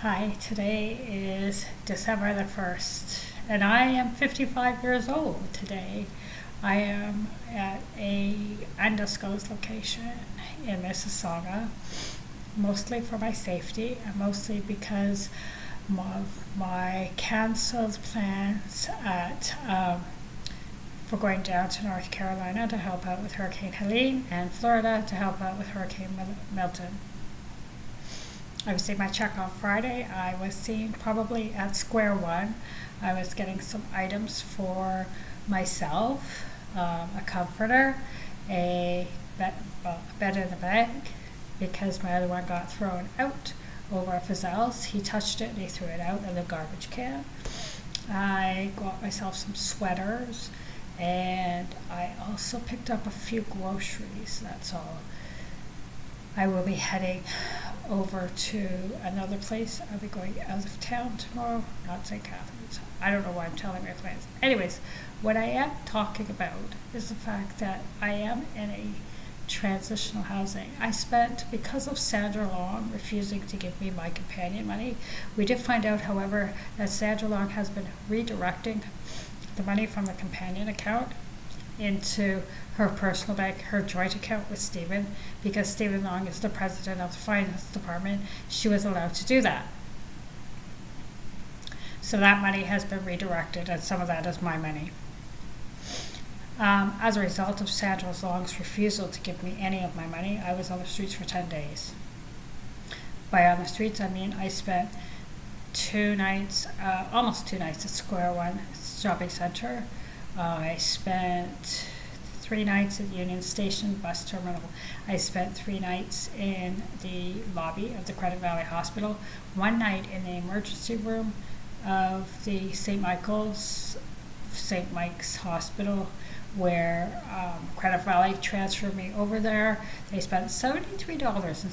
Hi, today is December the 1st, and I am 55 years old today. I am at a undisclosed location in Mississauga, mostly for my safety, and mostly because of my cancelled plans for going down to North Carolina to help out with Hurricane Helene and Florida to help out with Hurricane Milton. I received my check on Friday. I was seen probably at square one. I was getting some items for myself, a comforter, a bed in the bag, because my other one got thrown out over at Fazell's. He touched it and he threw it out in the garbage can. I got myself some sweaters, and I also picked up a few groceries. That's all. I will be heading over to another place. I'll be going out of town tomorrow, not St. Catharines. I don't know why I'm telling my plans. Anyways, what I am talking about is the fact that I am in a transitional housing. I spent, because of Sandra Long refusing to give me my companion money, we did find out, however, that Sandra Long has been redirecting the money from the companion account into her personal bank, her joint account with Stephen, because Stephen Long is the president of the finance department. She was allowed to do that. So that money has been redirected, and some of that is my money. As a result of Sandra Long's refusal to give me any of my money, I was on the streets for 10 days. By on the streets, I mean I spent almost 2 nights at Square One Shopping Center. I spent 3 nights at Union Station Bus Terminal. I spent 3 nights in the lobby of the Credit Valley Hospital, 1 night in the emergency room of the St. Mike's Hospital, where Credit Valley transferred me over there. They spent $73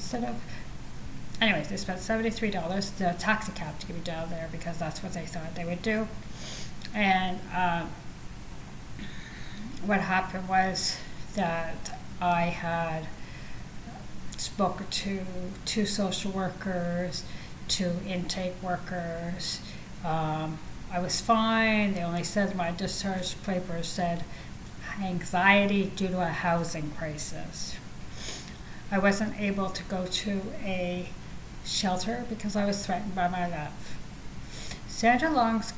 they spent $73, the taxi cab, to get me down there, because that's what they thought they would do. And what happened was that I had spoken to 2 social workers, 2 intake workers. I was fine. They only said my discharge papers said anxiety due to a housing crisis. I wasn't able to go to a shelter because I was threatened by my life. Sandra Long's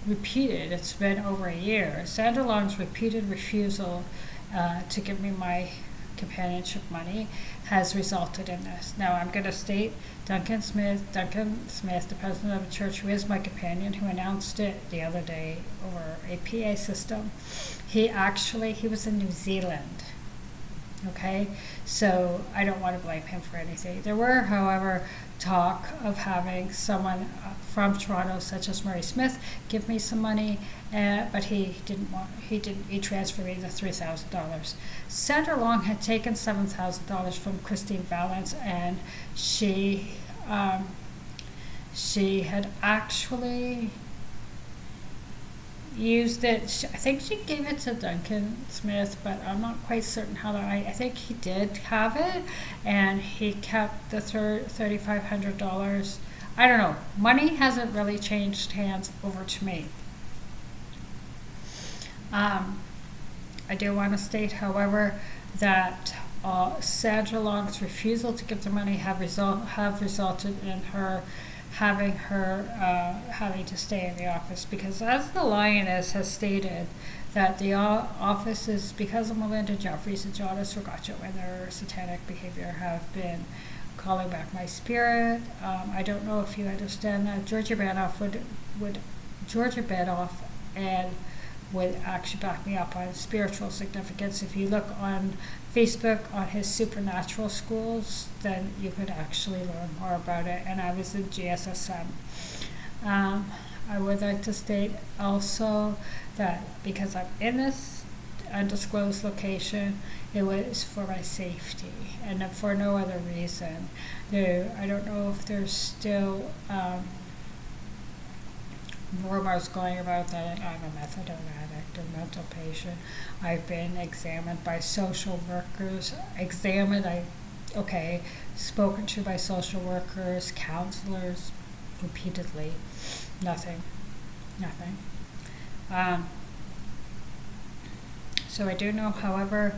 it's been over a year, Sandra Long's repeated refusal to give me my companionship money has resulted in this. Now I'm going to state Duncan Smith, the president of the church, who is my companion, who announced it the other day over a PA system. He was in New Zealand. Okay, so I don't want to blame him for anything. There were, however, talk of having someone from Toronto, such as Murray Smith, give me some money, but he transferred me the $3,000. Sandra Long had taken $7,000 from Christine Valance, and she had actually used it. I think she gave it to Duncan Smith, but I'm not quite certain how that. I think he did have it, and he kept the $3,500. I don't know. Money hasn't really changed hands over to me. I do want to state, however, that Sandra Long's refusal to give the money have resulted in her having to stay in the office, because as the Lioness has stated, that the office is, because of Melinda Jeffries and John Esragacho and their satanic behavior, have been calling back my spirit. I don't know if you understand that Georgia Banoff would actually back me up on spiritual significance. If you look on Facebook on his supernatural schools, then you could actually learn more about it. And I was in GSSM. I would like to state also that because I'm in this undisclosed location, it was for my safety and for no other reason. I don't know if there's still rumors going about that I'm a methadone addict or mental patient. I've been examined by social workers, spoken to by social workers, counselors, repeatedly. Nothing. Um, so I do know, however,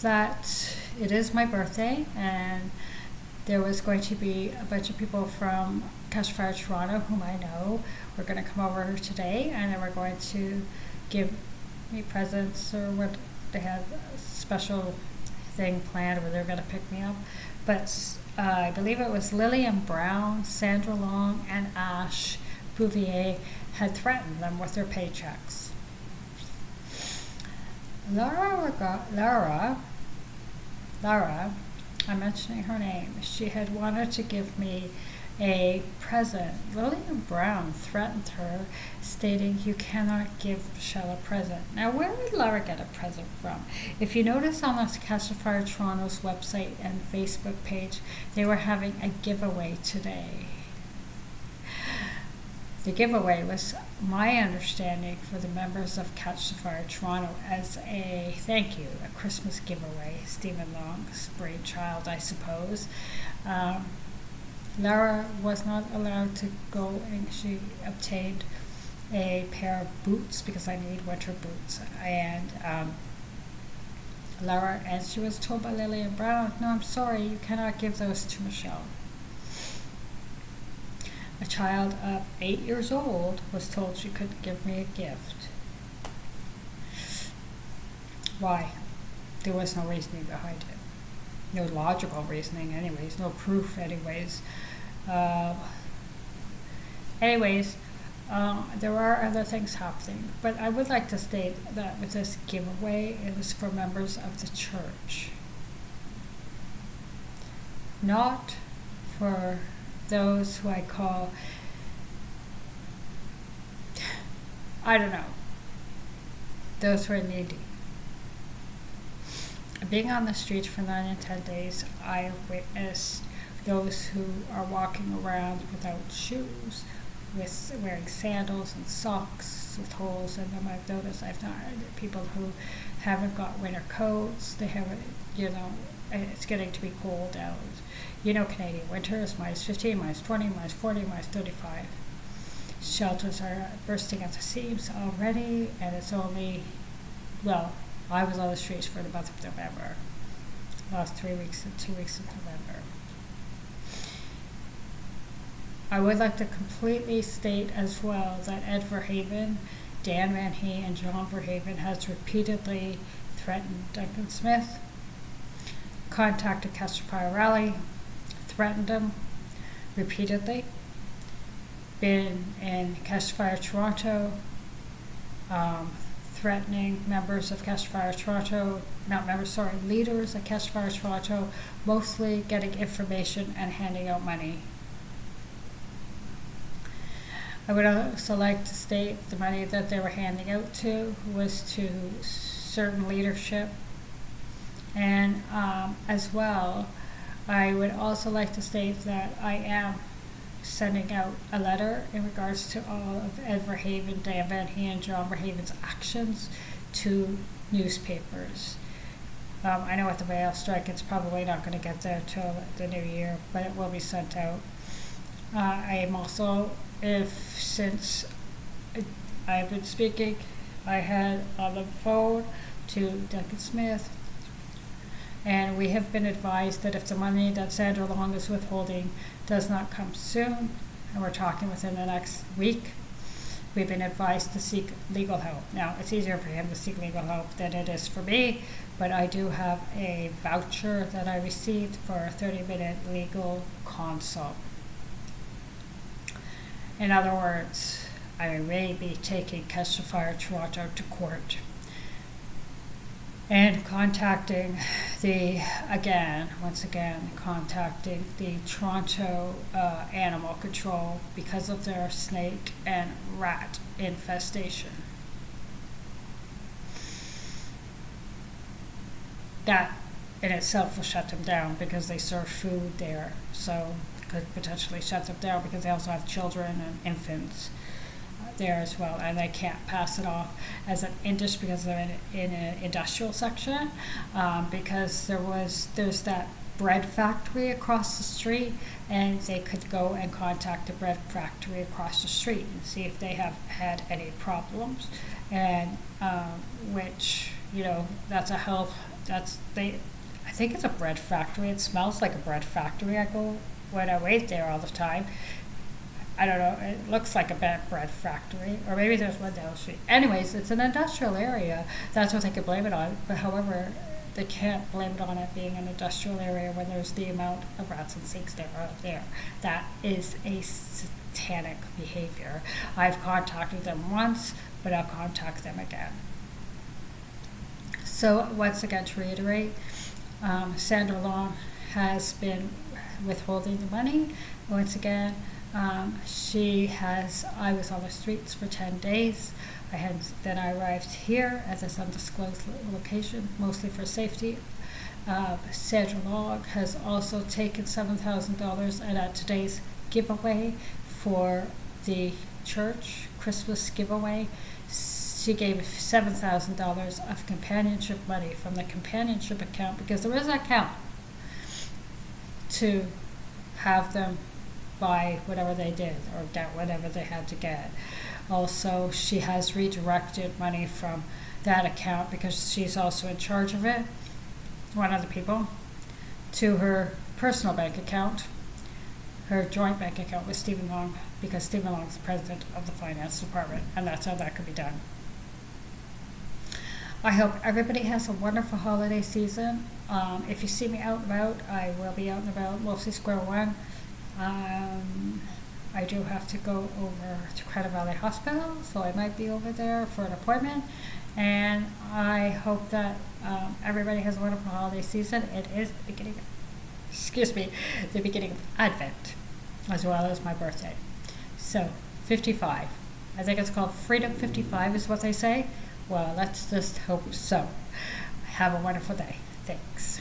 that it is my birthday, and there was going to be a bunch of people from Catch Fire Toronto whom I know were going to come over today, and they were going to give me presents, or what they had a special thing planned where they were going to pick me up. But I believe it was Lillian Brown, Sandra Long, and Ash Bouvier had threatened them with their paychecks. Laura, I'm mentioning her name, she had wanted to give me a present. Lillian Brown threatened her, stating, "You cannot give Michelle a present." Now, where would Laura get a present from? If you notice on the Catch the Fire Toronto's website and Facebook page, they were having a giveaway today. The giveaway was, my understanding, for the members of Catch the Fire Toronto as a thank you, a Christmas giveaway. Stephen Long's brainchild, I suppose. Laura was not allowed to go, and she obtained a pair of boots because I need winter boots. And Laura, and she was told by Lillian Brown, "No, I'm sorry, you cannot give those to Michelle." A child of 8 years old was told she couldn't give me a gift. Why? There was no reasoning behind it. No logical reasoning anyways, no proof anyways. There are other things happening, but I would like to state that with this giveaway, it was for members of the church, not for those who I call, I don't know, those who are needy. Being on the streets for 9 and 10 days, I have witnessed those who are walking around without shoes, with wearing sandals and socks with holes in them. I've noticed people who haven't got winter coats. They haven't, it's getting to be cold out. Canadian winter is minus 15, minus 20, minus 40, minus 35. Shelters are bursting at the seams already, and it's only, I was on the streets for the month of November, last 3 weeks and 2 weeks of November. I would like to completely state as well that Ed Verhaven, Dan Van Hee, and John Verhaven has repeatedly threatened Duncan Smith, contacted Catch the Fire Rally, threatened him repeatedly, been in Catch the Fire Toronto, threatening members of Catch the Fire Toronto, leaders of Catch the Fire Toronto, mostly getting information and handing out money. I would also like to state the money that they were handing out to was to certain leadership. And as well, I would also like to state that I am sending out a letter in regards to all of Ed Verhaven, Dan Van Hee, and John Verhaven's actions to newspapers. I know with the rail strike, it's probably not going to get there till the new year, but it will be sent out. I am also, since I've been speaking, I had on the phone to Duncan Smith, and we have been advised that if the money that Sandra Long is withholding does not come soon, and we're talking within the next week, we've been advised to seek legal help. Now, it's easier for him to seek legal help than it is for me, but I do have a voucher that I received for a 30-minute legal consult. In other words, I may be taking Catch the Fire Toronto to court and contacting contacting the Toronto Animal Control because of their snake and rat infestation. That in itself will shut them down because they serve food there, so could potentially shut them down because they also have children and infants there as well, and they can't pass it off as an industry because they're in an industrial section, because there's that bread factory across the street, and they could go and contact the bread factory across the street and see if they have had any problems, and which, you know, that's a health, that's, they, I think it's a bread factory. It smells like a bread factory. I go when I wait there all the time. I don't know, it looks like a bread factory, or maybe there's one down the street. Anyways, it's an industrial area. That's what they could blame it on. But however, they can't blame it on it being an industrial area when there's the amount of rats and snakes there are there. That is a satanic behavior. I've contacted them once, but I'll contact them again. So once again, to reiterate, Sandra Long has been withholding the money. Once again, I was on the streets for 10 days. Then I arrived here at this undisclosed location, mostly for safety. Sandra Long has also taken $7,000, and at today's giveaway for the church Christmas giveaway, she gave $7,000 of companionship money from the companionship account, because there is an account to have them buy whatever they did or get whatever they had to get. Also, she has redirected money from that account, because she's also in charge of it, one of the people, to her personal bank account, her joint bank account with Stephen Long, because Stephen Long is the president of the finance department, and that's how that could be done. I hope everybody has a wonderful holiday season. If you see me out and about, I will be out and about, mostly Square One. I do have to go over to Credit Valley Hospital, so I might be over there for an appointment. And I hope that everybody has a wonderful holiday season. It is the beginning, the beginning of Advent, as well as my birthday. So, 55. I think it's called Freedom 55 is what they say. Well, let's just hope so. Have a wonderful day. Thanks.